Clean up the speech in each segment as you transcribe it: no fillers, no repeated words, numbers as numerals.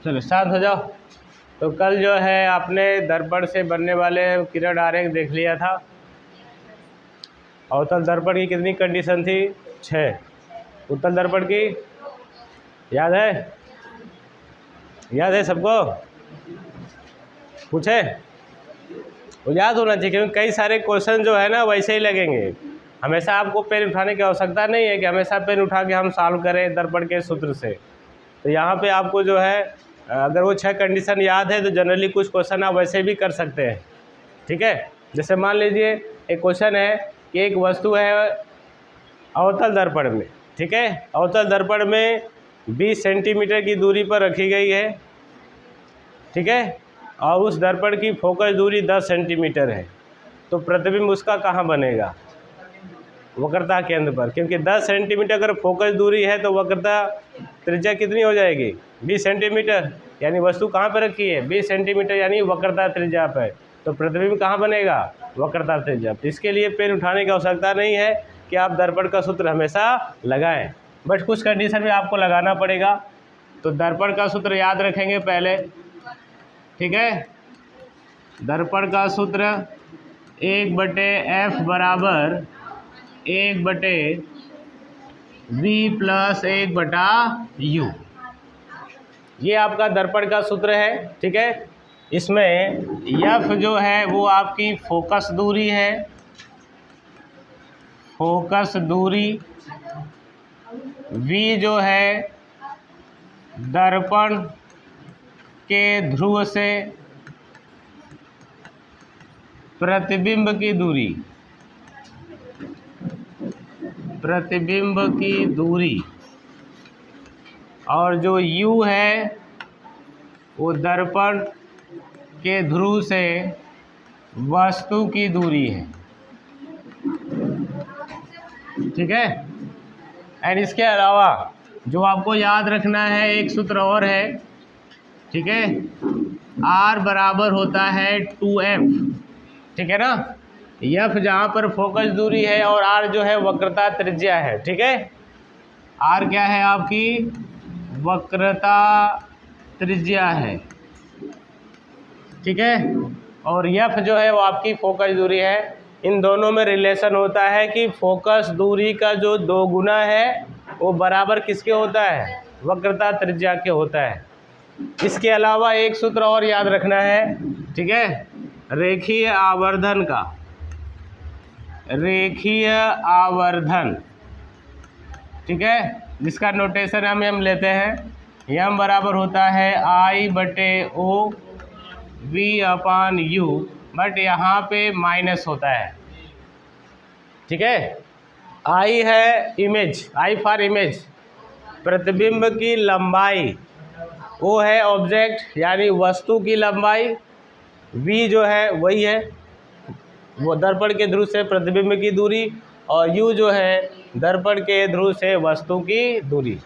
चलो शांत हो जाओ। तो कल जो है आपने दर्पण से बनने वाले किरण आरेख देख लिया था। अवतल दर्पण की कितनी कंडीशन थी? 6। उत्तल दर्पण की याद है? याद है सबको? पूछे? वो याद होना चाहिए, क्योंकि कई सारे क्वेश्चन जो है ना वैसे ही लगेंगे। हमेशा आपको पेन उठाने की आवश्यकता नहीं है कि हमेशा पेन उठा के हम सॉल्व करें दर्पण के सूत्र से। तो यहाँ पे आपको जो है अगर वो 6 कंडीशन याद है तो जनरली कुछ क्वेश्चन आप वैसे भी कर सकते हैं। ठीक है, जैसे मान लीजिए एक क्वेश्चन है कि एक वस्तु है अवतल दर्पण में। ठीक है, अवतल दर्पण में 20 सेंटीमीटर की दूरी पर रखी गई है। ठीक है, और उस दर्पण की फोकस दूरी 10 सेंटीमीटर है। तो प्रतिबिंब उसका कहाँ बनेगा? वक्रता केंद्र पर, क्योंकि 10 सेंटीमीटर अगर फोकस दूरी है तो वक्रता त्रिज्या कितनी हो जाएगी? 20 सेंटीमीटर। यानी वस्तु कहाँ पर रखी है? 20 सेंटीमीटर, यानी वक्रता त्रिज्या पर। तो प्रतिबिंब कहाँ बनेगा? वक्रता त्रिज्या। इसके लिए पेन उठाने की आवश्यकता नहीं है कि आप दर्पण का सूत्र हमेशा लगाएं, बट कुछ कंडीशन में आपको लगाना पड़ेगा। तो दर्पण का सूत्र याद रखेंगे पहले। ठीक है, दर्पण का सूत्र 1/f बराबर 1/v प्लस 1/u। ये आपका दर्पण का सूत्र है। ठीक है, इसमें f जो है वो आपकी फोकस दूरी है, फोकस दूरी। v जो है दर्पण के ध्रुव से प्रतिबिंब की दूरी, प्रतिबिंब की दूरी। और जो u है वो दर्पण के ध्रुव से वस्तु की दूरी है। ठीक है, एंड इसके अलावा जो आपको याद रखना है एक सूत्र और है। ठीक है, r बराबर होता है 2f। ठीक है ना, f जहाँ पर फोकस दूरी है और r जो है वक्रता त्रिज्या है। ठीक है, r क्या है? आपकी वक्रता त्रिज्या है। ठीक है, और f जो है वो आपकी फोकस दूरी है। इन दोनों में रिलेशन होता है कि फोकस दूरी का जो 2 गुना है वो बराबर किसके होता है? वक्रता त्रिज्या के होता है। इसके अलावा एक सूत्र और याद रखना है। ठीक है, रेखीय आवर्धन का, रेखीय आवर्धन। ठीक है, जिसका नोटेशन हम लेते हैं, m बराबर होता है I/O v/u, बट यहाँ पे माइनस होता है। ठीक है, I है इमेज, I फॉर इमेज, प्रतिबिंब की लंबाई। O है ऑब्जेक्ट यानी वस्तु की लंबाई। v जो है वही है वो दर्पण के ध्रुव से प्रतिबिंब की दूरी, और u जो है दर्पण के ध्रुव से वस्तु की दूरी।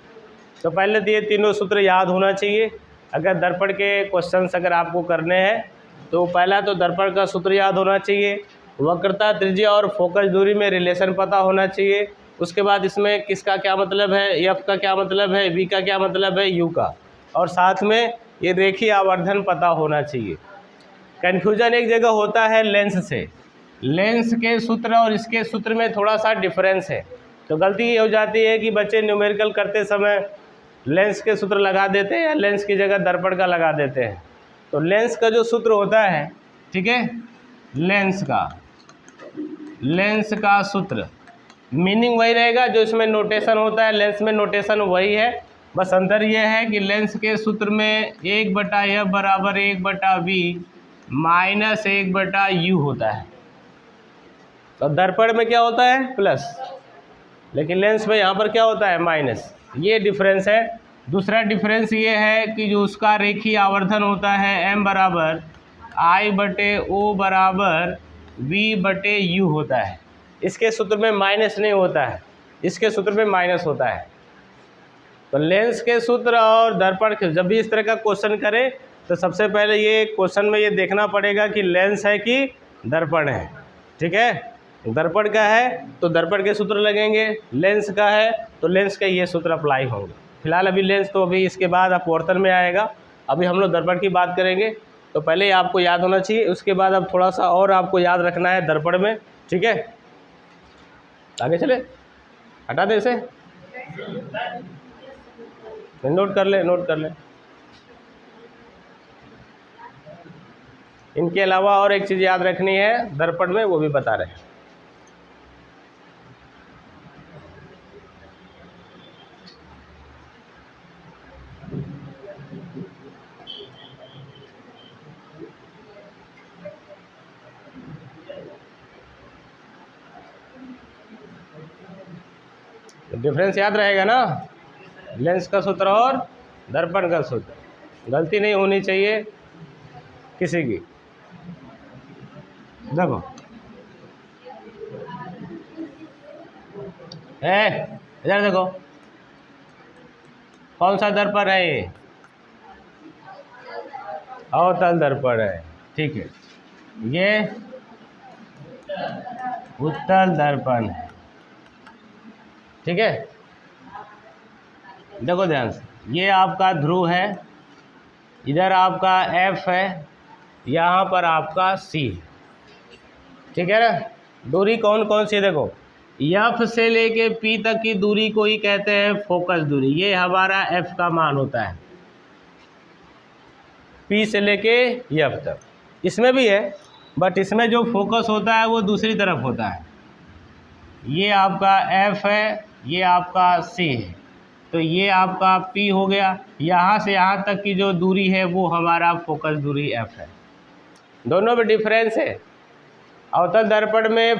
तो पहले तो ये तीनों सूत्र याद होना चाहिए। अगर दर्पण के क्वेश्चंस अगर आपको करने हैं तो पहला तो दर्पण का सूत्र याद होना चाहिए, वक्रता त्रिज्या और फोकस दूरी में रिलेशन पता होना चाहिए। उसके बाद इसमें किसका क्या मतलब है, एफ का क्या मतलब है, वी का क्या मतलब है, यू का, और साथ में ये रेखीय आवर्धन पता होना चाहिए। कन्फ्यूजन एक जगह होता है लेंस से, लेंस के सूत्र और इसके सूत्र में थोड़ा सा डिफरेंस है। तो गलती ये हो जाती है कि बच्चे न्यूमेरिकल करते समय लेंस के सूत्र लगा देते हैं या लेंस की जगह दर्पण का लगा देते हैं। तो लेंस का जो सूत्र होता है, ठीक है, लेंस का सूत्र मीनिंग वही रहेगा जो इसमें नोटेशन होता है। लेंस में नोटेशन वही है, बस अंतर यह है कि लेंस के सूत्र में 1/f बराबर 1/v माइनस 1/u होता है। तो दर्पण में क्या होता है? प्लस, लेकिन लेंस में यहाँ पर क्या होता है? माइनस। ये डिफरेंस है। दूसरा डिफरेंस ये है कि जो उसका रेखीय आवर्धन होता है m बराबर I/O बराबर v/u होता है। इसके सूत्र में माइनस नहीं होता है, इसके सूत्र में माइनस होता है। तो लेंस के सूत्र और दर्पण के जब भी इस तरह का क्वेश्चन करें तो सबसे पहले ये क्वेश्चन में ये देखना पड़ेगा कि लेंस है कि दर्पण है। ठीक है, दर्पण का है तो दर्पण के सूत्र लगेंगे, लेंस का है तो लेंस का ये सूत्र अप्लाई होंगे। फिलहाल अभी लेंस तो अभी इसके बाद अपवर्तन में आएगा, अभी हम लोग दर्पण की बात करेंगे। तो पहले आपको याद होना चाहिए, उसके बाद अब थोड़ा सा और आपको याद रखना है दर्पण में, ठीक है। आगे चले, हटा दे इसे, नोट कर ले, नोट कर ले। इनके अलावा और एक चीज़ याद रखनी है दर्पण में, वो भी बता रहे हैं। डिफरेंस याद रहेगा ना, लेंस का सूत्र और दर्पण का सूत्र, गलती नहीं होनी चाहिए किसी की। देखो इधर देखो, कौन सा दर्पण है ये? अवतल दर्पण है, ठीक है। ये उत्तल दर्पण है, ठीक है। देखो ध्यान से, ये आपका ध्रुव है, इधर आपका F है, यहाँ पर आपका C है, ठीक है ना। दूरी कौन कौन सी, देखो F से लेके P तक की दूरी को ही कहते हैं फोकस दूरी, ये हमारा F का मान होता है, P से लेके F तक। इसमें भी है बट इसमें जो फोकस होता है वो दूसरी तरफ होता है। ये आपका F है, ये आपका C है, तो ये आपका P हो गया। यहाँ से यहाँ तक की जो दूरी है वो हमारा फोकस दूरी F है। दोनों में डिफरेंस है। अवतल दर्पण में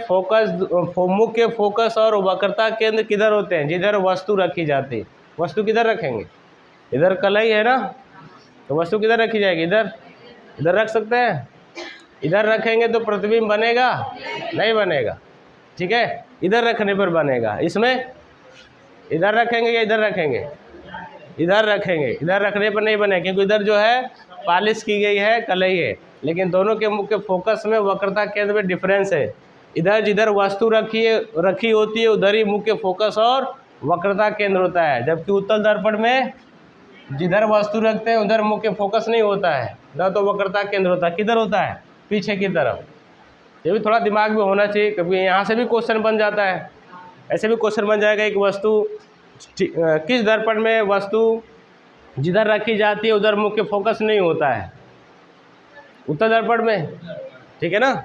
मुख्य फोकस और वक्रता केंद्र किधर होते हैं? जिधर वस्तु रखी जाती है। वस्तु किधर रखेंगे? इधर कलई है ना, तो वस्तु किधर रखी जाएगी? इधर। इधर रख सकते हैं? इधर रखेंगे तो प्रतिबिंब बनेगा? नहीं बनेगा, ठीक है। इधर रखने पर बनेगा। इसमें इधर रखेंगे या इधर रखेंगे? इधर रखेंगे। इधर रखने पर नहीं बनेगा क्योंकि इधर जो है पॉलिश की गई है, कलई है। लेकिन दोनों के मुख्य फोकस में वक्रता केंद्र में डिफरेंस है। इधर जिधर वस्तु रखी होती है उधर ही मुख्य फोकस और वक्रता केंद्र होता है, जबकि उत्तल दर्पण में जिधर वस्तु रखते हैं उधर मुख्य फोकस नहीं होता है, उधर तो वक्रता केंद्र होता है। किधर होता है? पीछे की तरफ। ये भी थोड़ा दिमाग में होना चाहिए, क्योंकि यहाँ से भी क्वेश्चन बन जाता है, ऐसे भी क्वेश्चन बन जाएगा। एक वस्तु किस दर्पण में वस्तु जिधर रखी जाती है उधर मुख्य फोकस नहीं होता है? उत्तल दर्पण में, ठीक है ना।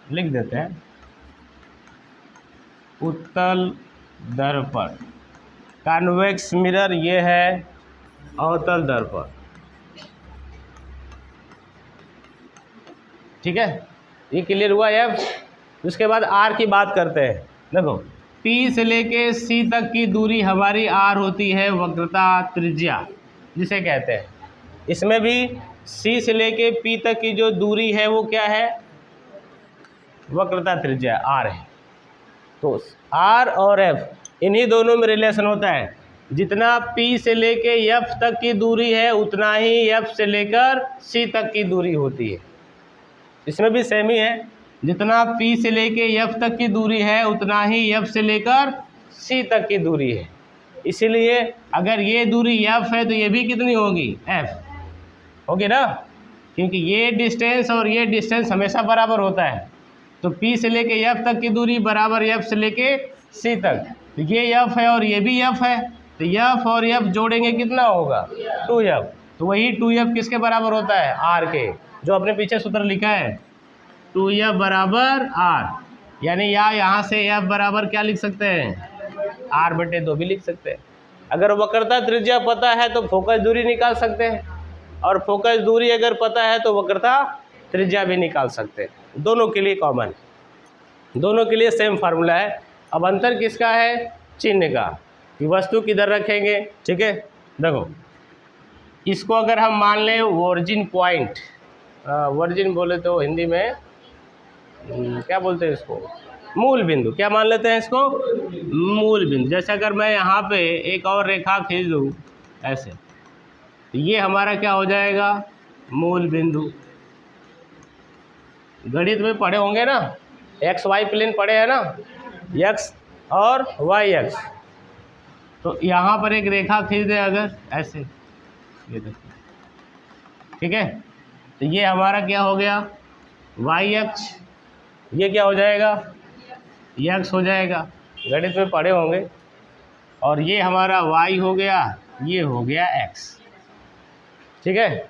लिख देते हैं उत्तल दर्पण। कॉन्वेक्स मिरर ये है अवतल दर्पण, ठीक है। ये क्लियर हुआ F। उसके बाद R की बात करते हैं। देखो P से लेके C तक की दूरी हमारी R होती है वक्रता त्रिज्या जिसे कहते हैं। इसमें भी C से लेके P तक की जो दूरी है वो क्या है? वक्रता त्रिज्या R है। तो R और F इन्हीं दोनों में रिलेशन होता है। जितना P से लेके F तक की दूरी है उतना ही F से लेकर C तक की दूरी होती है। इसमें भी सेम ही है, जितना P से लेके F तक की दूरी है उतना ही F से लेकर C तक की दूरी है। इसीलिए अगर ये दूरी F है तो ये भी कितनी होगी? F होगी ना, क्योंकि ये डिस्टेंस और ये डिस्टेंस हमेशा बराबर होता है। तो P से लेके F तक की दूरी बराबर F से लेके C तक। तो ये F है और ये भी F है, तो F और F जोड़ेंगे कितना होगा? 2F। तो वही 2F किसके बराबर होता है? R के, जो अपने पीछे सूत्र लिखा है 2F बराबर R। यानी यहाँ से F बराबर क्या लिख सकते हैं? R/2 भी लिख सकते हैं। अगर वक्रता त्रिज्या पता है तो फोकस दूरी निकाल सकते हैं, और फोकस दूरी अगर पता है तो वक्रता त्रिज्या भी निकाल सकते हैं। दोनों के लिए कॉमन, दोनों के लिए सेम फार्मूला है। अब अंतर किसका है? चिन्ह का, कि वस्तु किधर रखेंगे, ठीक है। देखो इसको अगर हम मान लें ओरिजिन पॉइंट, ओरिजिन बोले तो हिंदी में क्या बोलते हैं इसको? मूल बिंदु। क्या मान लेते हैं इसको? मूल बिंदु। जैसे अगर मैं यहाँ पे एक और रेखा खींच दूँ ऐसे, तो ये हमारा क्या हो जाएगा? मूल बिंदु। गणित में पढ़े होंगे ना, एक्स वाई प्लेन पड़े हैं ना, एक्स और वाई एक्स। तो यहाँ पर एक रेखा खींच दें अगर ऐसे, ये देखो, ठीक है। तो ये हमारा क्या हो गया, वाई एक्स, ये क्या हो जाएगा, एक्स हो जाएगा, गणित में पढ़े होंगे। और ये हमारा वाई हो गया, ये हो गया एक्स, ठीक है।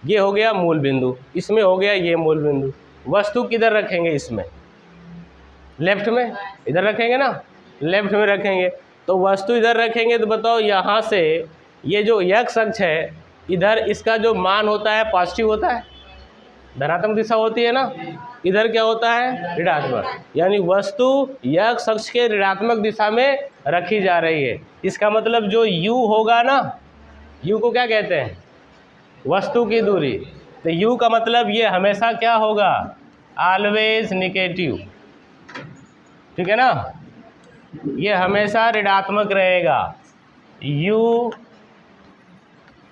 ये हो गया मूल बिंदु, इसमें हो गया ये मूल बिंदु। वस्तु किधर रखेंगे, इसमें लेफ्ट में, इधर रखेंगे ना, लेफ्ट में रखेंगे। तो वस्तु इधर रखेंगे तो बताओ यहाँ से ये जो एक्स अक्ष है, इधर इसका जो मान होता है पॉजिटिव होता है, धनात्मक दिशा होती है ना, इधर क्या होता है ऋणात्मक, यानी वस्तु एक्स अक्ष के ऋणात्मक दिशा में रखी जा रही है। इसका मतलब जो u होगा ना, u को क्या कहते हैं, वस्तु की दूरी। तो u का मतलब ये हमेशा क्या होगा, ऑलवेज नेगेटिव, ठीक है ना, ये हमेशा ऋणात्मक रहेगा, u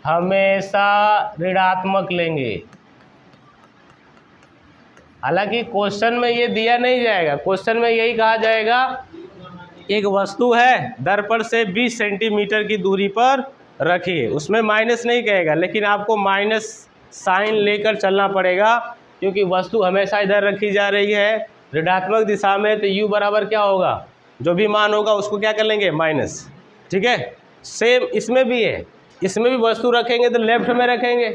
हमेशा ऋणात्मक लेंगे। हालांकि क्वेश्चन में ये दिया नहीं जाएगा, क्वेश्चन में यही कहा जाएगा एक वस्तु है दर्पण से 20 सेंटीमीटर की दूरी पर रखिए, उसमें माइनस नहीं कहेगा, लेकिन आपको माइनस साइन लेकर चलना पड़ेगा, क्योंकि वस्तु हमेशा इधर रखी जा रही है ऋणात्मक दिशा में। तो u बराबर क्या होगा, जो भी मान होगा उसको क्या कर लेंगे, माइनस, ठीक है। सेम इसमें भी है, इसमें भी वस्तु रखेंगे तो लेफ्ट में रखेंगे,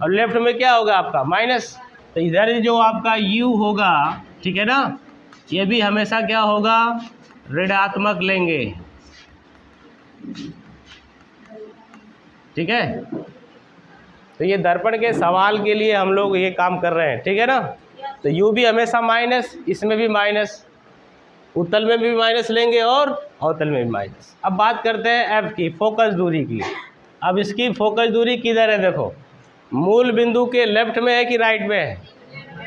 और लेफ्ट में क्या होगा आपका माइनस। तो इधर जो आपका u होगा, ठीक है ना, ये भी हमेशा क्या होगा, ऋणात्मक लेंगे, ठीक है। तो ये दर्पण के सवाल के लिए हम लोग ये काम कर रहे हैं, ठीक है ना। तो u भी हमेशा माइनस, इसमें भी माइनस, उत्तल में भी माइनस लेंगे और अवतल में भी माइनस। अब बात करते हैं f की, फोकस दूरी की। अब इसकी फोकस दूरी किधर है, देखो मूल बिंदु के लेफ्ट में है कि राइट में है,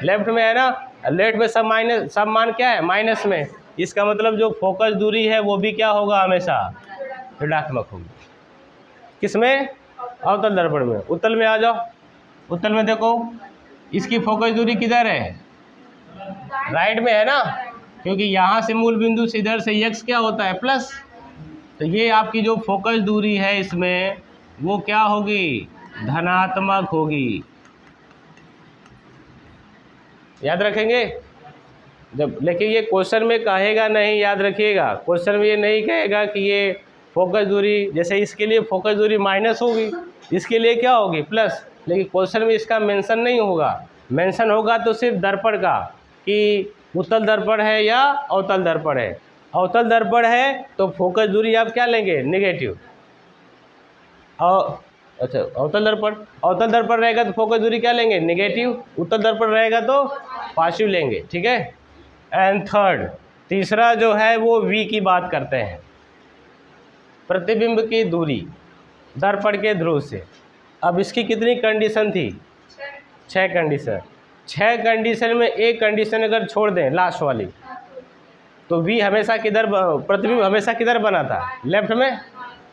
लेफ्ट में है ना, लेफ्ट में सब माइनस, सब मान क्या है माइनस में। इसका मतलब जो फोकस दूरी है वो भी क्या होगा, हमेशा ऋणात्मक होगी। किसमें, अवतल दर्पण में। उत्तल में आ जाओ, उत्तल में देखो इसकी फोकस दूरी किधर है, राइट में है ना, क्योंकि यहाँ से मूल बिंदु से इधर से x क्या होता है प्लस। तो ये आपकी जो फोकस दूरी है इसमें वो क्या होगी, धनात्मक होगी, याद रखेंगे जब। लेकिन ये क्वेश्चन में कहेगा नहीं, याद रखिएगा, क्वेश्चन में ये नहीं कहेगा कि ये फोकस दूरी, जैसे इसके लिए फोकस दूरी माइनस होगी, इसके लिए क्या होगी प्लस, लेकिन क्वेश्चन में इसका मेंशन नहीं होगा। मेंशन होगा तो सिर्फ दर्पण का, कि उत्तल दर्पण है या अवतल दर्पण है। अवतल दर्पण है तो फोकस दूरी आप क्या लेंगे, नेगेटिव। और अच्छा अवतल दर्पण रहेगा तो फोकस दूरी क्या लेंगे, नेगेटिव। उत्तल दर्पण रहेगा तो पॉजिटिव लेंगे, ठीक है। एंड थर्ड, तीसरा जो है वो v की बात करते हैं, प्रतिबिंब की दूरी दर्पण के ध्रुव से। अब इसकी कितनी कंडीशन थी, 6 कंडीशन। 6 कंडीशन में एक कंडीशन अगर छोड़ दें लास्ट वाली, तो v हमेशा किधर, प्रतिबिंब हमेशा किधर बना था, लेफ्ट में।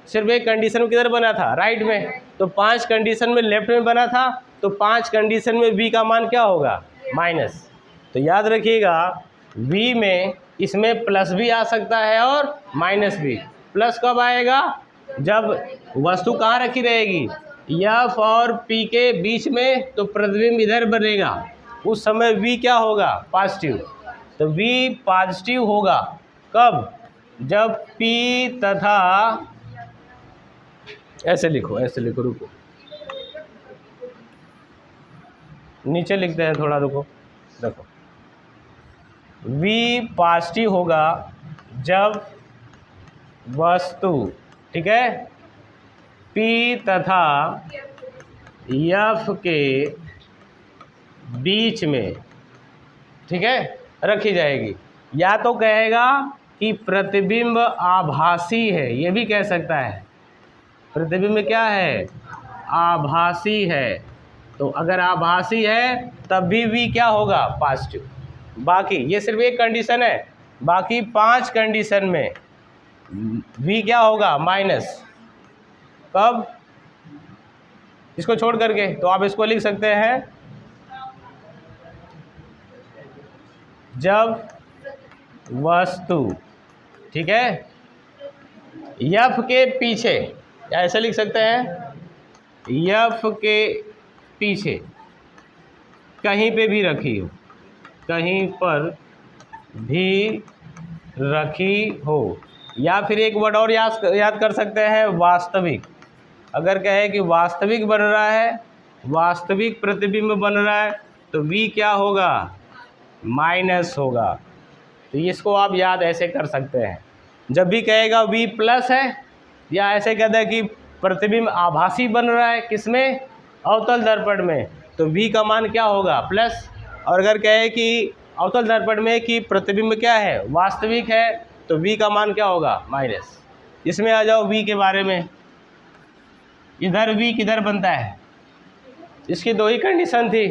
सिर्फ एक कंडीशन किधर बना था, राइट में। तो 5 कंडीशन में लेफ्ट में बना था, तो 5 कंडीशन में v का मान क्या होगा, माइनस। तो याद रखिएगा v में इसमें प्लस भी आ सकता है और माइनस भी। प्लस कब आएगा, जब वस्तु कहाँ रखी रहेगी, f और p के बीच में, तो प्रतिबिंब इधर बनेगा, उस समय v क्या होगा, पॉजिटिव। तो v पॉजिटिव होगा कब, जब p तथा, ऐसे लिखो, ऐसे लिखो, रुको नीचे लिखते हैं थोड़ा, रुको, देखो v पॉजिटिव होगा जब वस्तु, ठीक है, p तथा f के बीच में, ठीक है, रखी जाएगी। या तो कहेगा कि प्रतिबिंब आभासी है, ये भी कह सकता है, प्रतिबिंब क्या है, आभासी है। तो अगर आभासी है तब भी v क्या होगा, पॉजिटिव। बाकी ये सिर्फ एक कंडीशन है, बाकी 5 कंडीशन में v क्या होगा, माइनस। कब, इसको छोड़ करके, तो आप इसको लिख सकते हैं, जब वस्तु, ठीक है। यफ के पीछे, या ऐसे लिख सकते हैं, यफ के पीछे कहीं पे भी रखी हो, कहीं पर भी रखी हो। या फिर एक वर्ड और याद कर सकते हैं, वास्तविक। अगर कहे कि वास्तविक बन रहा है, वास्तविक प्रतिबिंब बन रहा है, तो v क्या होगा, माइनस होगा। तो इसको आप याद ऐसे कर सकते हैं। जब भी कहेगा v प्लस है, या ऐसे कहता है कि प्रतिबिंब आभासी बन रहा है, किसमें, अवतल दर्पण में, तो v का मान क्या होगा, प्लस। और अगर कहे कि अवतल दर्पण में कि प्रतिबिंब क्या है, वास्तविक है, तो v का मान क्या होगा, माइनस। इसमें आ जाओ v के बारे में। इधर v किधर बनता है, इसकी दो ही कंडीशन थी।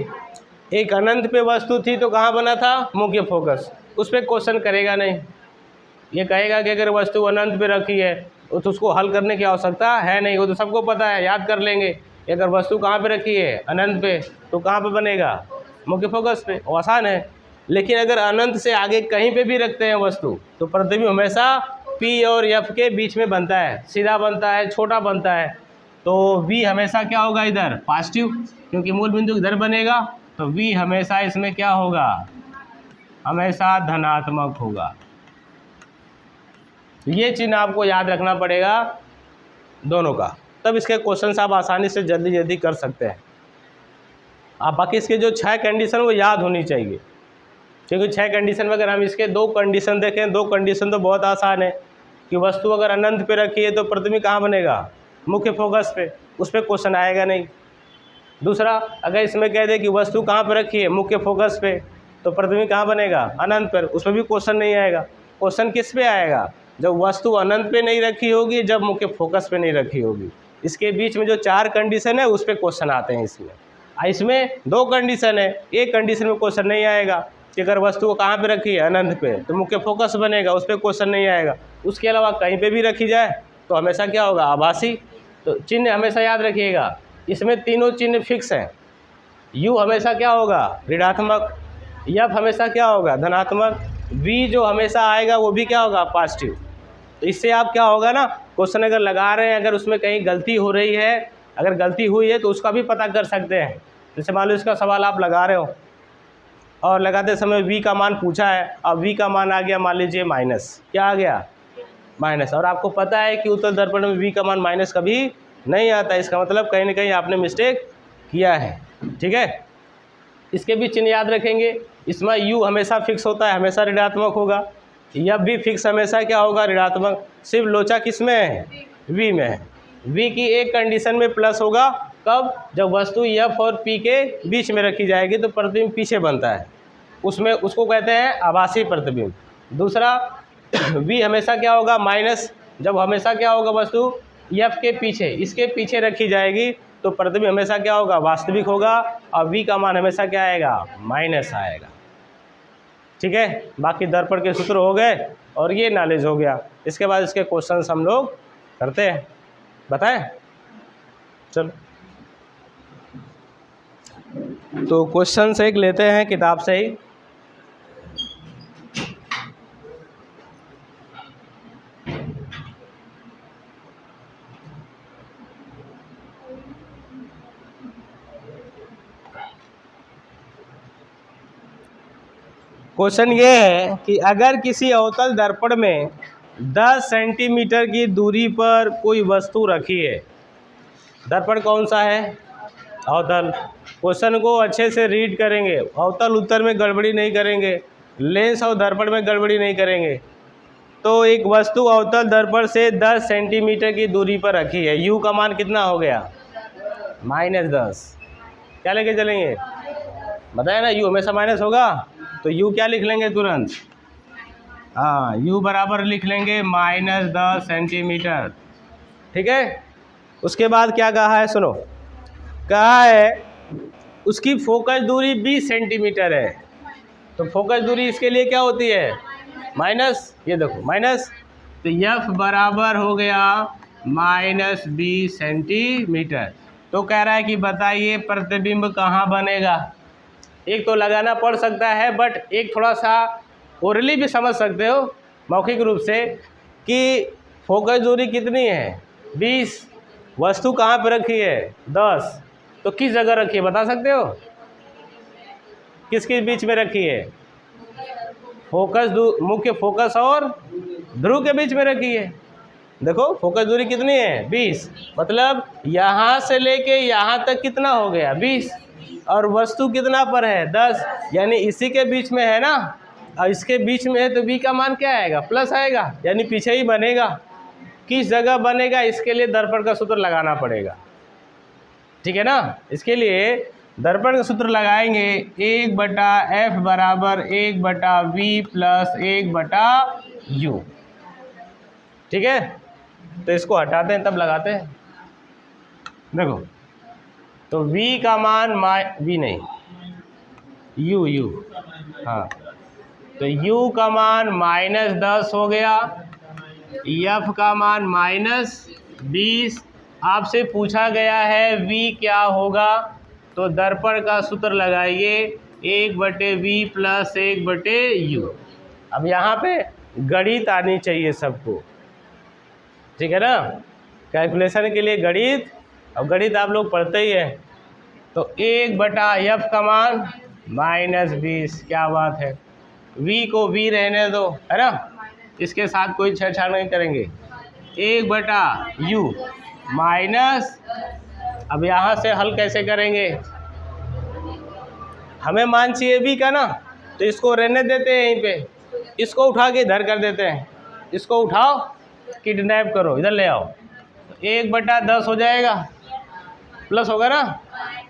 एक अनंत पे वस्तु थी तो कहाँ बना था, मुख्य फोकस। उस पर क्वेश्चन करेगा नहीं, ये कहेगा कि अगर वस्तु अनंत पे रखी है तो उसको हल करने की आवश्यकता है नहीं, वो तो सबको पता है, याद कर लेंगे। अगर वस्तु कहाँ पे रखी है, अनंत पे, तो कहाँ पे बनेगा, मुख्य फोकस पे, वो आसान है। लेकिन अगर अनंत से आगे कहीं पे भी रखते हैं वस्तु, तो प्रतिबिंब हमेशा P और F के बीच में बनता है, सीधा बनता है, छोटा बनता है। तो V हमेशा क्या होगा, इधर पॉजिटिव, क्योंकि मूल बिंदु इधर बनेगा, तो V हमेशा इसमें क्या होगा, हमेशा धनात्मक होगा। ये चिन्ह आपको याद रखना पड़ेगा दोनों का, तब इसके क्वेश्चन आप आसानी से जल्दी जल्दी कर सकते हैं। आप बाकी इसके जो 6 कंडीशन वो याद होनी चाहिए, क्योंकि 6 कंडीशन में अगर हम इसके 2 कंडीशन देखें, 2 कंडीशन तो बहुत आसान है कि वस्तु अगर अनंत पे रखी है तो प्रतिबिंब कहाँ बनेगा, मुख्य फोकस पे, उस पर क्वेश्चन आएगा नहीं। दूसरा, अगर इसमें कह दे कि वस्तु कहाँ पे रखी है, मुख्य फोकस पे, तो प्रतिबिंब कहाँ बनेगा, अनंत पर, उस पर भी क्वेश्चन नहीं आएगा। क्वेश्चन किस पे आएगा, जब वस्तु अनंत पे नहीं रखी होगी, जब मुख्य फोकस पे नहीं रखी होगी। इसके बीच में जो 4 कंडीशन है उस पर क्वेश्चन आते हैं इसमें। इसमें 2 कंडीशन है, एक कंडीशन में क्वेश्चन नहीं आएगा कि अगर वस्तु को कहाँ पे रखी है, अनंत पे, तो मुख्य फोकस बनेगा, उस पर क्वेश्चन नहीं आएगा। उसके अलावा कहीं पे भी रखी जाए तो हमेशा क्या होगा, आभासी। तो चिन्ह हमेशा याद रखिएगा, इसमें तीनों चिन्ह फिक्स हैं। U हमेशा क्या होगा, ऋणात्मक, F हमेशा क्या होगा, धनात्मक, V जो हमेशा आएगा वो भी क्या होगा, पॉजिटिव। तो इससे आप क्या होगा ना, क्वेश्चन अगर लगा रहे हैं, अगर उसमें कहीं गलती हो रही है, अगर गलती हुई है तो उसका भी पता कर सकते हैं। जैसे मान लो इसका सवाल आप लगा रहे हो और लगाते समय V का मान पूछा है, अब V का मान आ गया मान लीजिए माइनस, क्या आ गया, माइनस। और आपको पता है कि उत्तल दर्पण में V का मान माइनस कभी नहीं आता, इसका मतलब कहीं ना कहीं आपने मिस्टेक किया है, ठीक है। इसके भी चिन्ह याद रखेंगे, इसमें U हमेशा फिक्स होता है, हमेशा ऋणात्मक होगा, यह भी फिक्स हमेशा क्या होगा, ऋणात्मक। सिर्फ लोचा किस में है, V में है। V की एक कंडीशन में प्लस होगा, कब, जब वस्तु F और P के बीच में रखी जाएगी तो प्रतिबिंब पीछे बनता है, उसमें उसको कहते हैं आभासी प्रतिबिंब। दूसरा, V हमेशा क्या होगा, माइनस, जब हमेशा क्या होगा, वस्तु F के पीछे, इसके पीछे रखी जाएगी तो प्रतिबिंब हमेशा क्या होगा, वास्तविक होगा, और V का मान हमेशा क्या आएगा, माइनस आएगा, ठीक है। बाकी दर्पण के सूत्र हो गए और ये नॉलेज हो गया। इसके बाद इसके क्वेश्चंस हम लोग करते हैं, बताएं, चलो। तो क्वेश्चन एक लेते हैं किताब से ही। क्वेश्चन ये है कि अगर किसी अवतल दर्पण में 10 सेंटीमीटर की दूरी पर कोई वस्तु रखी है, दर्पण कौन सा है, अवतल। क्वेश्चन को अच्छे से रीड करेंगे, अवतल उत्तर में गड़बड़ी नहीं करेंगे, लेंस और दर्पण में गड़बड़ी नहीं करेंगे। तो एक वस्तु अवतल दर्पण से 10 सेंटीमीटर की दूरी पर रखी है, U का मान कितना हो गया, -10। क्या लेके चलेंगे, बताया ना, U हमेशा माइनस होगा, तो U क्या लिख लेंगे तुरंत, हाँ, U बराबर लिख लेंगे -10 सेंटीमीटर, ठीक है। उसके बाद क्या कहा है, सुनो, कहा है उसकी फोकस दूरी 20 सेंटीमीटर है, तो फोकस दूरी इसके लिए क्या होती है, माइनस, ये देखो माइनस, तो F बराबर हो गया -20 सेंटीमीटर। तो कह रहा है कि बताइए प्रतिबिंब कहाँ बनेगा। एक तो लगाना पड़ सकता है, बट एक थोड़ा सा ओरली भी समझ सकते हो मौखिक रूप से कि फोकस दूरी कितनी है 20, वस्तु कहाँ पर रखी है 10, तो किस जगह रखी है बता सकते हो? किसके बीच में रखी है? मुख्य फोकस और ध्रुव के बीच में रखी है। देखो फोकस दूरी कितनी है 20, मतलब यहाँ से लेके यहाँ तक कितना हो गया 20, और वस्तु कितना पर है 10, यानी इसी के बीच में है ना, और इसके बीच में है तो b का मान क्या आएगा प्लस आएगा, यानी पीछे ही बनेगा। किस जगह बनेगा इसके लिए दर्पण का सूत्र लगाना पड़ेगा, ठीक है ना। इसके लिए दर्पण का सूत्र लगाएंगे 1/f बराबर 1/v प्लस 1/u, ठीक है। तो इसको हटाते हैं तब लगाते हैं। देखो तो v का मान v नहीं u, हाँ, तो u का मान -10 हो गया, f का मान -20। आपसे पूछा गया है v क्या होगा, तो दर्पण का सूत्र लगाइए 1/v प्लस 1/u। अब यहाँ पे गणित आनी चाहिए सबको, ठीक है ना, कैलकुलेशन के लिए गणित। अब गणित आप लोग पढ़ते ही हैं। तो 1/f का मान -20, क्या बात है। v को v रहने दो, है ना, इसके साथ कोई छेड़छाड़ नहीं करेंगे। 1/u माइनस, अब यहाँ से हल कैसे करेंगे, हमें मान चाहिए v का ना, तो इसको रहने देते हैं यहीं पे, इसको उठा के इधर कर देते हैं, इसको उठाओ किडनैप करो इधर ले आओ, 1/10 हो जाएगा, प्लस होगा ना,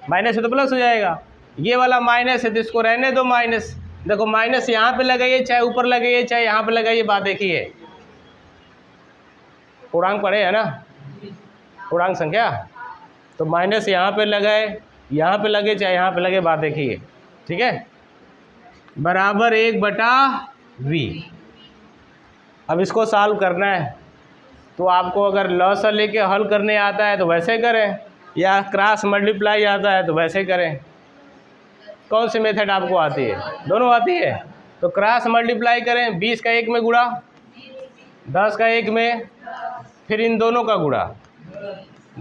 माइनस है तो प्लस हो जाएगा। ये वाला माइनस है तो इसको रहने दो माइनस। देखो माइनस यहाँ पे लगाइए चाहे ऊपर लगाइए चाहे यहाँ पे लगाइए, बात एक ही है। पूर्णांक पढ़े है ना, पूर्णांक संख्या, तो माइनस यहाँ पे लगाए यहाँ पे लगे चाहे यहाँ पे लगे, बात एक ही है, ठीक है। बराबर 1/v। अब इसको सॉल्व करना है तो आपको अगर लॉस लेके हल करने आता है तो वैसे करें, या क्रॉस मल्टीप्लाई आता है तो वैसे करें। कौन सी मेथड आपको आती है? दोनों आती है। तो क्रॉस मल्टीप्लाई करें, 20 का 1 में गुणा, 10 का 1 में, फिर इन दोनों का गुणा,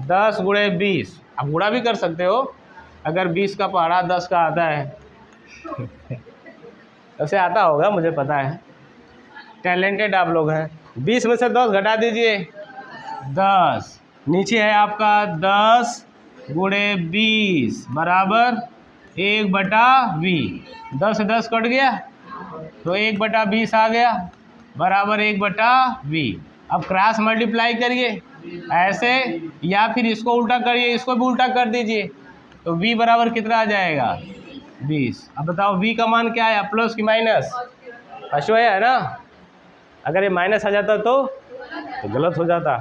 10 × 20। आप गुणा भी कर सकते हो अगर 20 का पहाड़ा 10 का आता है वैसे आता होगा मुझे पता है, टैलेंटेड आप लोग हैं। 20 में से 10 घटा दीजिए, 10 नीचे है आपका 10 × 20 बराबर 1/v। 10 से 10 कट गया तो 1/20 आ गया बराबर 1/v। अब क्रॉस मल्टीप्लाई करिए ऐसे, या फिर इसको उल्टा करिए, इसको भी उल्टा कर दीजिए, तो v बराबर कितना आ जाएगा 20। अब बताओ v का मान क्या है, प्लस की माइनस? अश्वय है ना, अगर ये माइनस आ जाता तो गलत हो जाता,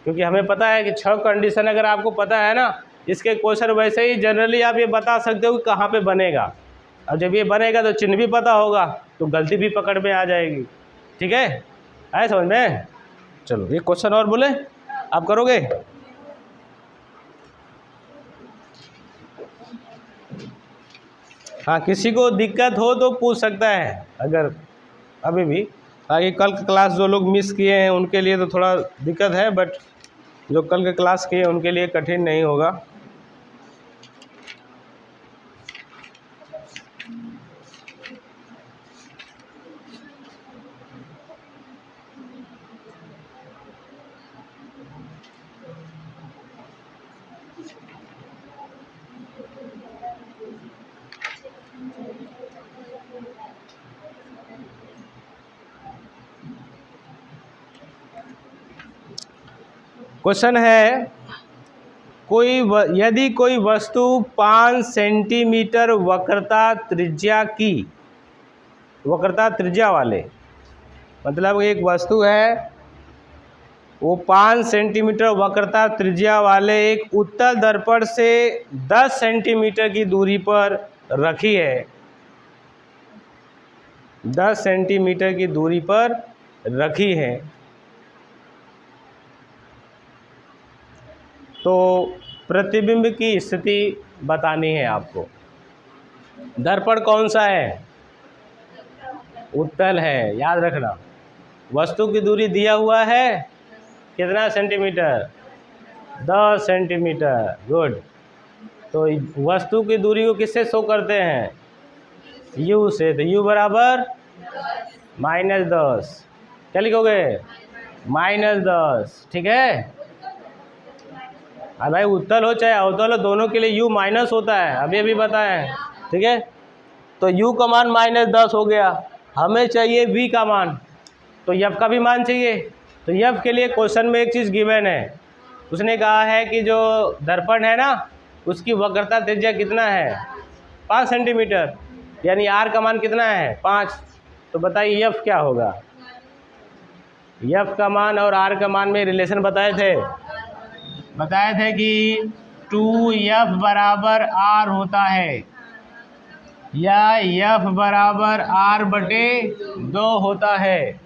क्योंकि हमें पता है कि 6 कंडीशन अगर आपको पता है ना, इसके क्वेश्चन वैसे ही जनरली आप ये बता सकते हो कि कहाँ पे बनेगा। अब जब ये बनेगा तो चिन्ह भी पता होगा तो गलती भी पकड़ में आ जाएगी, ठीक है, आए समझ में। चलो एक क्वेश्चन और बोले, आप करोगे? हाँ, किसी को दिक्कत हो तो पूछ सकता है अगर अभी भी। आगे कल की क्लास जो लोग मिस किए हैं उनके लिए तो थोड़ा दिक्कत है, बट जो कल के क्लास किए उनके लिए कठिन नहीं होगा। क्वेश्चन है, यदि कोई वस्तु 5 सेंटीमीटर वक्रता त्रिज्या वाले, मतलब एक वस्तु है वो 5 सेंटीमीटर वक्रता त्रिज्या वाले एक उत्तल दर्पण से 10 सेंटीमीटर की दूरी पर रखी है, 10 सेंटीमीटर की दूरी पर रखी है, तो प्रतिबिंब की स्थिति बतानी है आपको। दर्पण कौन सा है? उत्तल है, याद रखना। वस्तु की दूरी दिया हुआ है कितना सेंटीमीटर, 10 सेंटीमीटर। गुड। तो वस्तु की दूरी को किससे शो करते हैं, u से। तो u बराबर -10। क्या लिखोगे, -10। ठीक है। अब भाई उत्तल हो चाहे अवतल हो, दोनों के लिए u माइनस होता है, अभी बताएं। ठीक है। तो u का मान -10 हो गया। हमें चाहिए v का मान, तो f का भी मान चाहिए। तो f के लिए क्वेश्चन में एक चीज़ गिवन है, उसने कहा है कि जो दर्पण है ना उसकी वक्रता त्रिज्या कितना है, 5 सेंटीमीटर, यानी r का मान कितना है, 5। तो बताइए f क्या होगा। f का मान और r का मान में रिलेशन बताए थे कि 2f बराबर r होता है, या f बराबर r/2 होता है।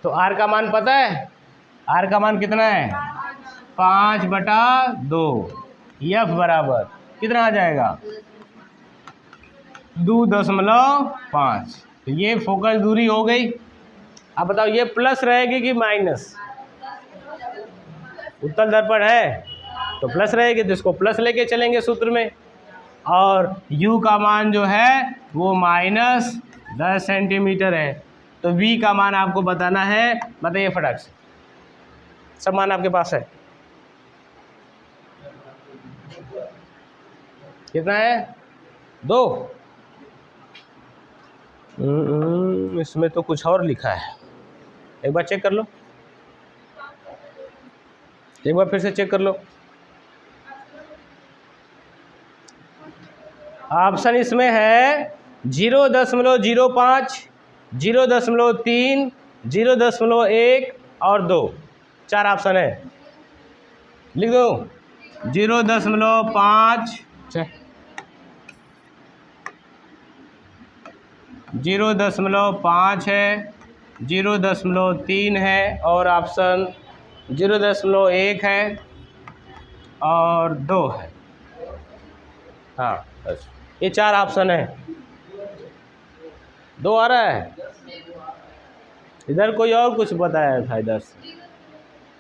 तो r का मान पता है, r का मान कितना है, 5/2। f बराबर कितना आ जाएगा, 2.5। तो ये फोकस दूरी हो गई। अब बताओ ये प्लस रहेगी कि माइनस, उत्तल दर्पण है तो प्लस रहेगी, तो इसको प्लस लेके चलेंगे सूत्र में। और u का मान जो है वो -10 सेंटीमीटर है। तो v का मान आपको बताना है, बताइए फटाक से। सब मान आपके पास है, कितना है, 2। इसमें तो कुछ और लिखा है, एक बार चेक कर लो, एक बार फिर से चेक कर लो। ऑप्शन इसमें है 0.05, 0.3, 0.1 और 2। 4 ऑप्शन है, लिख दो। 0.5, 0.5 है, 0.3 है और ऑप्शन 0.1 है और 2 है। हाँ बस ये 4 ऑप्शन है। 2 आ रहा है, इधर कोई और कुछ बताया था, इधर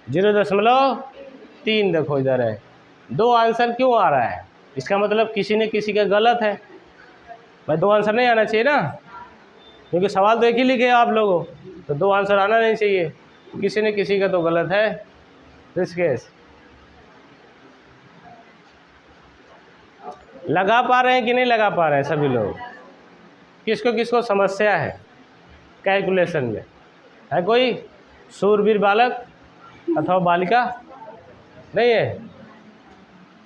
0.3 देखो इधर है। 2 आंसर क्यों आ रहा है, इसका मतलब किसी ने किसी का गलत है। भाई 2 आंसर नहीं आना चाहिए ना, क्योंकि सवाल तो एक ही लिखे आप लोगों, तो 2 आंसर आना नहीं चाहिए, किसी ने किसी का तो गलत है। दिस केस लगा पा रहे हैं कि नहीं लगा पा रहे हैं सभी लोग, किसको किसको समस्या है कैलकुलेशन में, है कोई शूरवीर बालक अथवा बालिका, नहीं है।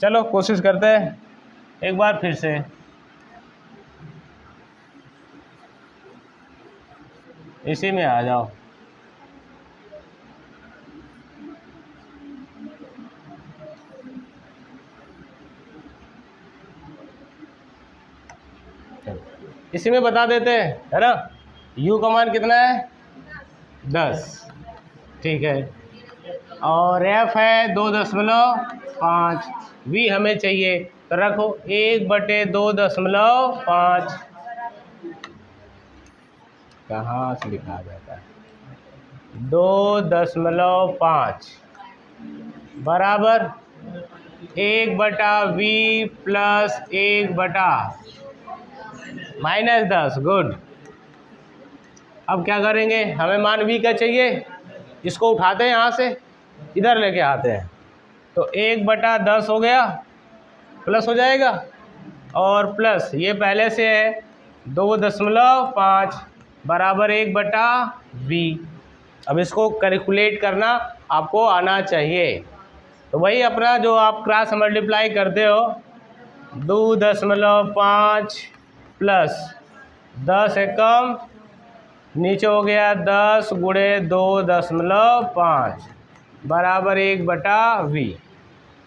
चलो कोशिश करते हैं एक बार फिर से। इसी में आ जाओ। इसी में बता देते हैं, है ना। u का मान कितना है, 10। ठीक है। और f है 2.5, v हमें चाहिए, तो रखो 1/2.5। कहाँ से लिखा जाता है, 2.5 बराबर 1/v प्लस 1/-10। गुड। अब क्या करेंगे, हमें मान v का चाहिए, इसको उठाते हैं यहाँ से इधर लेके आते हैं, तो 1/10 हो गया, प्लस हो जाएगा, और प्लस ये पहले से है 2.5 बराबर 1/v। अब इसको कैलकुलेट करना आपको आना चाहिए। तो वही अपना जो आप क्रॉस मल्टीप्लाई करते हो, 2.5 प्लस 10 एकम, नीचे हो गया 10 गुणे 2.5 बराबर 1/v।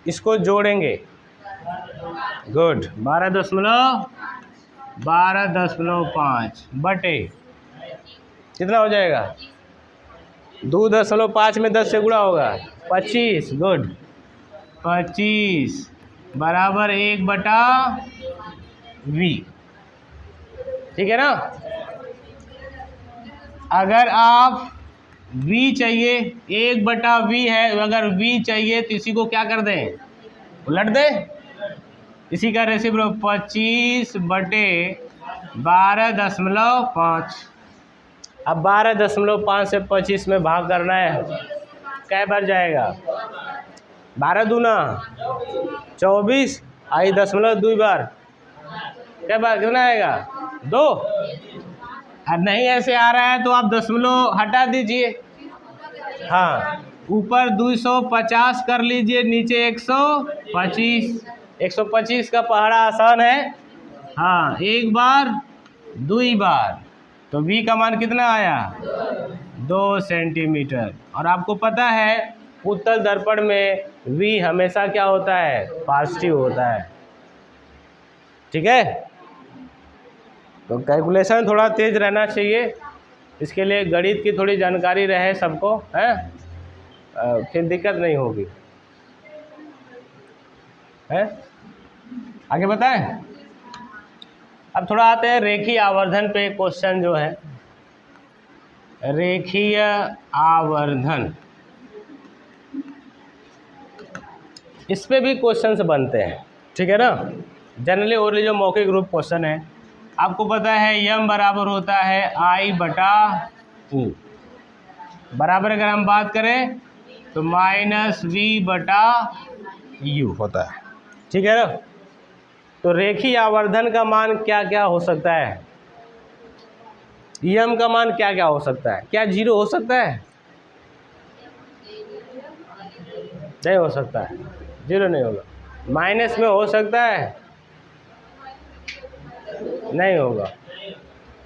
इसको जोड़ेंगे, गुड, 12.5 बटे कितना हो जाएगा, 2.5 में 10 से गुणा होगा 25। गुड, 25 बराबर 1/v। ठीक है ना। अगर आप v चाहिए, 1/v है, अगर v चाहिए तो इसी को क्या कर दें, उलट दें। इसी का रेसिप्रोकल 25/12.5। अब 12.5 से 25 में भाग करना है, कै बार जाएगा, 12 दूना 24, आई 2 बार, कै बार कितना आएगा, 2। और नहीं ऐसे आ रहा है तो आप दशमलव हटा दीजिए, हाँ, ऊपर 250 कर लीजिए, नीचे 125। 125 का पहाड़ा आसान है, हाँ, 1 बार 2 बार, तो v का मान कितना आया, 2 सेंटीमीटर। और आपको पता है उत्तल दर्पण में v हमेशा क्या होता है, पॉजिटिव होता है, ठीक है। तो कैलकुलेशन थोड़ा तेज रहना चाहिए, इसके लिए गणित की थोड़ी जानकारी रहे सबको, है, फिर दिक्कत नहीं होगी, है। आगे बताएं। अब थोड़ा आते हैं रेखीय आवर्धन पे, क्वेश्चन जो है रेखीय आवर्धन, इस पे भी क्वेश्चंस बनते हैं, ठीक है ना। जनरली और जो मौखिक रूप क्वेश्चन है, आपको पता है m बराबर होता है I/U, बराबर अगर हम बात करें तो -V/U होता है, ठीक है ना। तो रेखीय आवर्धन का मान क्या क्या हो सकता है, m का मान क्या क्या हो सकता है, क्या 0 हो सकता है, नहीं हो सकता है, 0 नहीं होगा। माइनस में हो सकता है, नहीं होगा।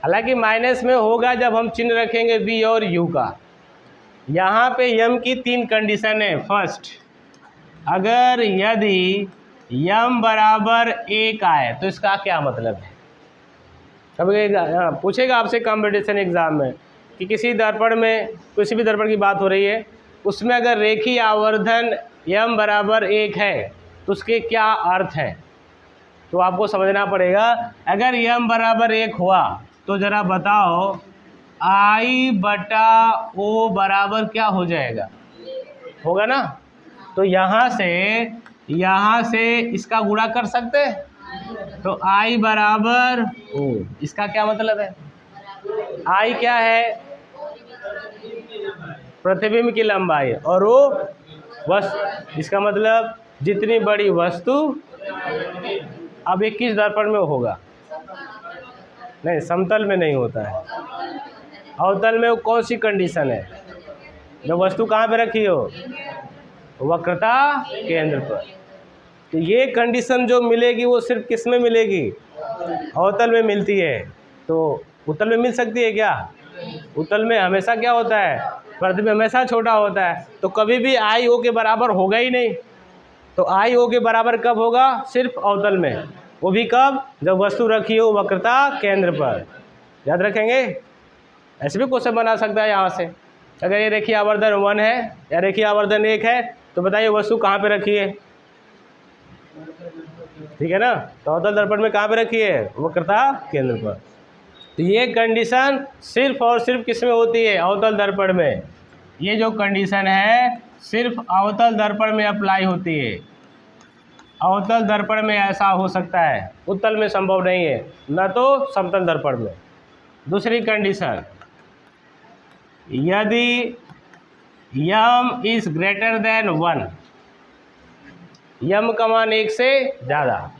हालांकि माइनस में होगा जब हम चिन्ह रखेंगे v और u का। यहाँ पे m की 3 कंडीशन है। फर्स्ट, अगर यदि m बराबर 1 आए तो इसका क्या मतलब है। कभी पूछेगा आपसे कंपटीशन एग्जाम में कि किसी दर्पण में, किसी भी दर्पण की बात हो रही है, उसमें अगर रेखीय आवर्धन m बराबर 1 है तो उसके क्या अर्थ है। तो आपको समझना पड़ेगा, अगर m बराबर 1 हुआ तो ज़रा बताओ I/O बराबर क्या हो जाएगा, होगा ना। तो यहाँ से इसका गुणा कर सकते हैं, तो I बराबर O, इसका क्या मतलब है, I क्या है, प्रतिबिंब की लंबाई, और O वस्तु, इसका मतलब जितनी बड़ी वस्तु। अब ये किस दर्पण में होगा, नहीं समतल में नहीं होता है, अवतल में वो कौन सी कंडीशन है, जब वस्तु कहाँ पे रखी हो, वक्रता केंद्र पर। तो ये कंडीशन जो मिलेगी वो सिर्फ किस में मिलेगी, अवतल में मिलती है। तो उत्तल में मिल सकती है क्या, उत्तल में हमेशा क्या होता है, प्रतिबिंब हमेशा छोटा होता है, तो कभी भी I/O के बराबर होगा ही नहीं। तो I/O के बराबर कब होगा, सिर्फ अवतल में, वो भी कब, जब वस्तु रखी हो वक्रता केंद्र पर। याद रखेंगे। ऐसे भी क्वेश्चन बना सकता है यहाँ से, अगर ये रेखीय आवर्धन 1 है या रेखीय आवर्धन 1 है तो बताइए वस्तु कहाँ पे रखी है, ठीक है ना। तो अवतल दर्पण में कहाँ पे रखी है, वक्रता केंद्र पर। तो ये कंडीशन सिर्फ और सिर्फ किस में होती है, अवतल दर्पण में। ये जो कंडीशन है सिर्फ अवतल दर्पण में अप्लाई होती है, अवतल दर्पण में ऐसा हो सकता है, उत्तल में संभव नहीं है, न तो समतल दर्पण में। दूसरी कंडीशन, यदि m is greater than 1, m का मान 1 से ज़्यादा,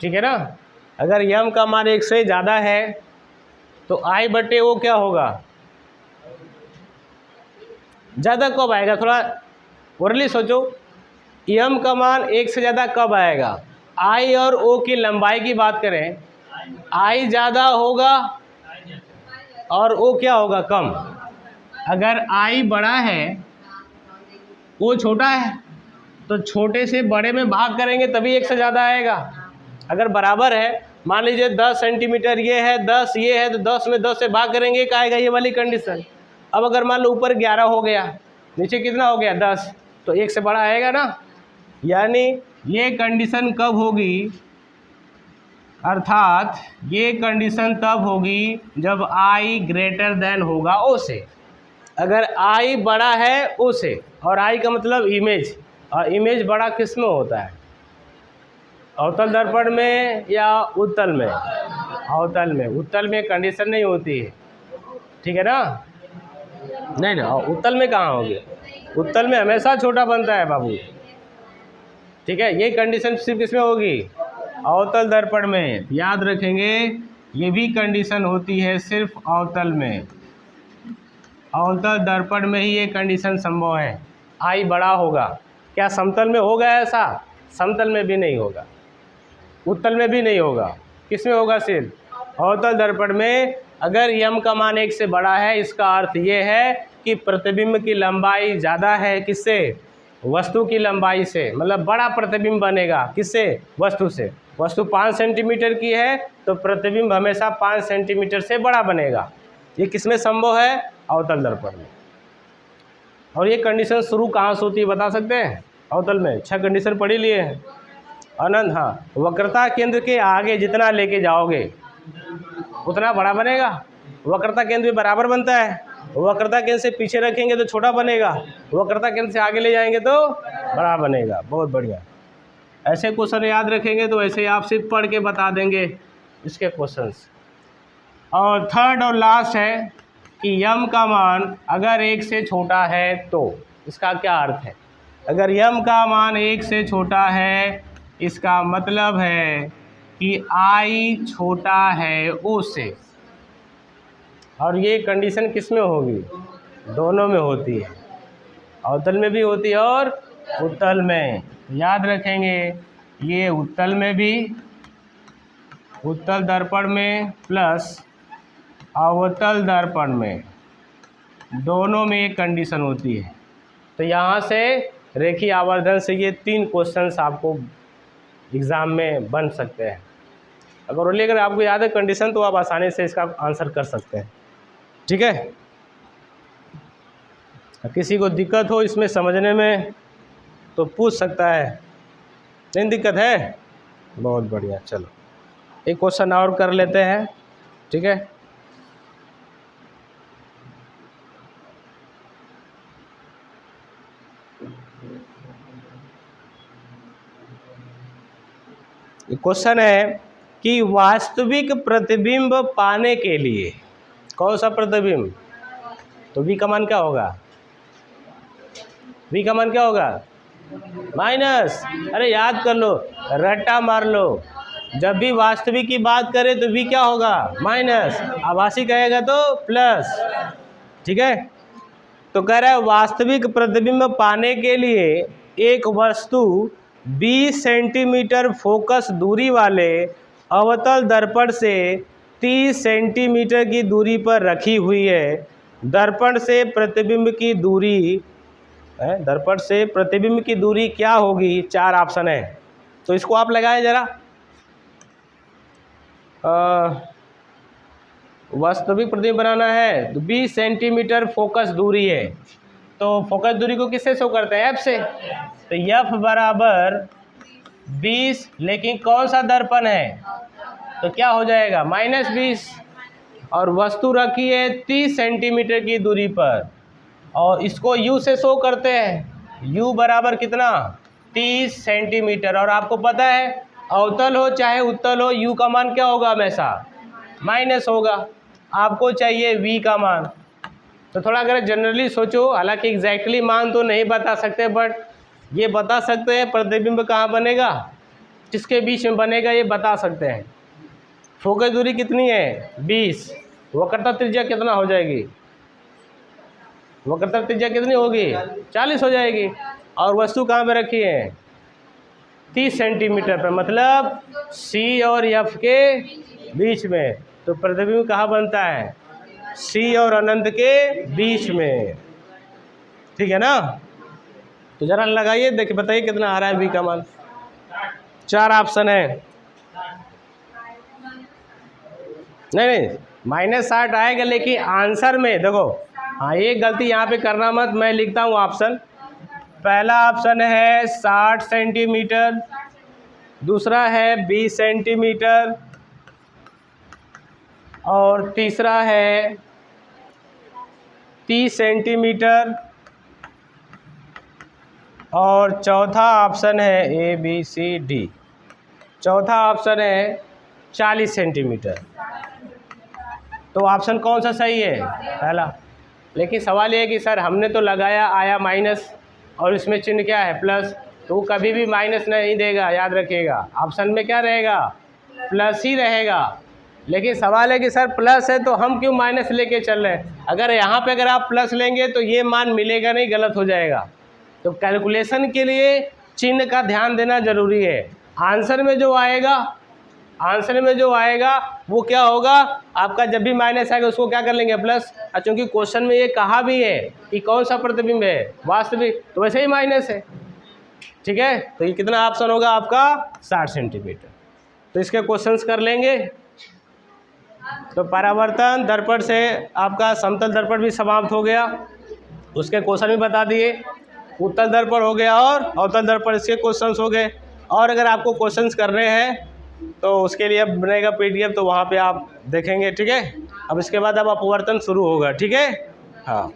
ठीक है ना। अगर m का मान 1 से ज़्यादा है तो I/O क्या होगा, ज़्यादा कब आएगा, थोड़ा ओरली सोचो। m का मान 1 से ज़्यादा कब आएगा, I और O की लंबाई की बात करें, I ज़्यादा होगा और O क्या होगा, कम। अगर I बड़ा है O छोटा है तो छोटे से बड़े में भाग करेंगे तभी 1 से ज़्यादा आएगा। अगर बराबर है, मान लीजिए 10 सेंटीमीटर ये है, 10 ये है, तो 10 में 10 से भाग करेंगे, एक आएगा, ये वाली कंडीशन। अब अगर मान लो ऊपर 11 हो गया, नीचे कितना हो गया 10, तो 1 से बड़ा आएगा ना। यानी ये कंडीशन कब होगी, अर्थात ये कंडीशन तब होगी जब i ग्रेटर देन होगा o से। अगर i बड़ा है o से, और i का मतलब इमेज, और इमेज बड़ा किस में होता है, अवतल दर्पण में या उत्तल में? अवतल में। उत्तल में कंडीशन नहीं होती है, ठीक है ना? नहीं ना, उत्तल में कहाँ होगी? उत्तल में हमेशा छोटा बनता है बाबू, ठीक है। ये कंडीशन सिर्फ किसमें होगी? अवतल दर्पण में। याद रखेंगे, ये भी कंडीशन होती है सिर्फ अवतल में। अवतल दर्पण में ही ये कंडीशन संभव है, आई बड़ा होगा। क्या समतल में होगा ऐसा? समतल में भी नहीं होगा, उत्तल में भी नहीं होगा। किसमें होगा? सिर्फ अवतल दर्पण में। अगर यम का मान 1 से बड़ा है, इसका अर्थ ये है कि प्रतिबिंब की लंबाई ज़्यादा है किससे? वस्तु की लंबाई से, मतलब बड़ा प्रतिबिंब बनेगा। किससे? वस्तु से। वस्तु 5 सेंटीमीटर की है तो प्रतिबिंब हमेशा 5 सेंटीमीटर से बड़ा बनेगा। ये किसमें संभव है? अवतल दर्पण में। और ये कंडीशन शुरू कहाँ से होती है बता सकते हैं? अवतल में। 6 कंडीशन पढ़ी लिए हैं आनंद। हाँ, वक्रता केंद्र के आगे जितना लेके जाओगे उतना बड़ा बनेगा। वक्रता केंद्र भी बराबर बनता है। वक्रता केंद्र से पीछे रखेंगे तो छोटा बनेगा, वक्रता केंद्र से आगे ले जाएंगे तो बड़ा बनेगा। बहुत बढ़िया। ऐसे क्वेश्चन याद रखेंगे तो ऐसे आप सिर्फ पढ़ के बता देंगे इसके क्वेश्चंस। और थर्ड और लास्ट है कि यम का मान अगर 1 से छोटा है तो इसका क्या अर्थ है? अगर यम का मान 1 से छोटा है, इसका मतलब है कि i छोटा है o से। और ये कंडीशन किस में होगी? दोनों में होती है, अवतल में भी होती है और उत्तल में। याद रखेंगे, ये उत्तल में भी, उत्तल दर्पण में प्लस अवतल दर्पण में, दोनों में एक कंडीशन होती है। तो यहाँ से रेखीय आवर्धन से ये 3 क्वेश्चंस आपको एग्ज़ाम में बन सकते हैं। अगर लेकर आपको याद है कंडीशन तो आप आसानी से इसका आंसर कर सकते हैं, ठीक है। किसी को दिक्कत हो इसमें समझने में तो पूछ सकता है, नहीं दिक्कत है? बहुत बढ़िया। चलो एक क्वेश्चन और कर लेते हैं, ठीक है। क्वेश्चन है कि वास्तविक प्रतिबिंब पाने के लिए कौन सा प्रतिबिंब? तो v का मान क्या होगा? v का मान क्या होगा? माइनस। अरे याद कर लो, रट्टा मार लो। जब भी वास्तविक की बात करें तो v क्या होगा? माइनस। आभासी कहेगा तो प्लस, ठीक है। तो कह रहा है वास्तविक प्रतिबिंब पाने के लिए एक वस्तु 20 सेंटीमीटर फोकस दूरी वाले अवतल दर्पण से 30 सेंटीमीटर की दूरी पर रखी हुई है। दर्पण से प्रतिबिंब की दूरी दर्पण से प्रतिबिंब की दूरी क्या होगी? 4 ऑप्शन है, तो इसको आप लगाएं जरा। वास्तविक प्रतिबिंब बनाना है तो 20 सेंटीमीटर फोकस दूरी है, तो फोकस दूरी को किससे शो करते हैं? f से। तो f बराबर 20, लेकिन कौन सा दर्पण है? तो क्या हो जाएगा? -20। और वस्तु रखी है 30 सेंटीमीटर की दूरी पर, और इसको u से शो करते हैं। u बराबर कितना? 30 सेंटीमीटर। और आपको पता है अवतल हो चाहे उत्तल हो, u का मान क्या होगा? हमेशा माइनस होगा। आपको चाहिए v का मान। तो थोड़ा अगर जनरली सोचो, हालांकि एग्जैक्टली मान तो नहीं बता सकते, बट ये बता सकते हैं प्रतिबिंब कहाँ बनेगा, किसके बीच में बनेगा, ये बता सकते हैं। फोकस दूरी कितनी है? 20। वक्रता त्रिज्या कितना हो जाएगी? वक्रता त्रिज्या कितनी होगी? 40 हो जाएगी। और वस्तु कहाँ पे रखी है? 30 सेंटीमीटर पर, मतलब C और F के बीच में। तो प्रतिबिंब कहाँ बनता है? C और अनंत के बीच में, ठीक है ना। तो जरा लगाइए, देखिए बताइए कितना आ रहा है v का मान। 4 ऑप्शन है। नहीं, -60 आएगा, लेकिन आंसर में देखो, हाँ एक गलती यहाँ पे करना मत, मैं लिखता हूँ ऑप्शन। पहला ऑप्शन है 60 सेंटीमीटर, दूसरा है 20 सेंटीमीटर, और तीसरा है 30 सेंटीमीटर, और चौथा ऑप्शन है ABCD। चौथा ऑप्शन है 40 सेंटीमीटर। तो ऑप्शन कौन सा सही है? पहला। लेकिन सवाल ये है कि सर हमने तो लगाया, आया माइनस, और इसमें चिन्ह क्या है? प्लस। तो वो कभी भी माइनस नहीं देगा, याद रखिएगा। ऑप्शन में क्या रहेगा? प्लस ही रहेगा। लेकिन सवाल है कि सर प्लस है तो हम क्यों माइनस लेके चल रहे हैं? अगर यहाँ पे अगर आप प्लस लेंगे तो ये मान मिलेगा नहीं, गलत हो जाएगा। तो कैलकुलेशन के लिए चिन्ह का ध्यान देना ज़रूरी है। आंसर में जो आएगा वो क्या होगा? आपका जब भी माइनस आएगा उसको क्या कर लेंगे? प्लस। और चूँकि क्वेश्चन में ये कहा भी है कि कौन सा प्रतिबिंब है? वास्तविक, तो वैसे ही माइनस है। ठीक है, तो ये कितना ऑप्शन होगा आपका? 60 सेंटीमीटर। तो इसके क्वेश्चंस कर लेंगे। तो परावर्तन दर्पण से आपका समतल दर्पण भी समाप्त हो गया, उसके क्वेश्चन भी बता दिए। उत्तल दर्पण हो गया और अवतल दर्पण, इसके क्वेश्चंस हो गए। और अगर आपको क्वेश्चंस करने हैं तो उसके लिए अब बनेगा PDF, तो वहाँ पे आप देखेंगे। ठीक है, अब इसके बाद अब अपवर्तन शुरू होगा। ठीक है, हाँ।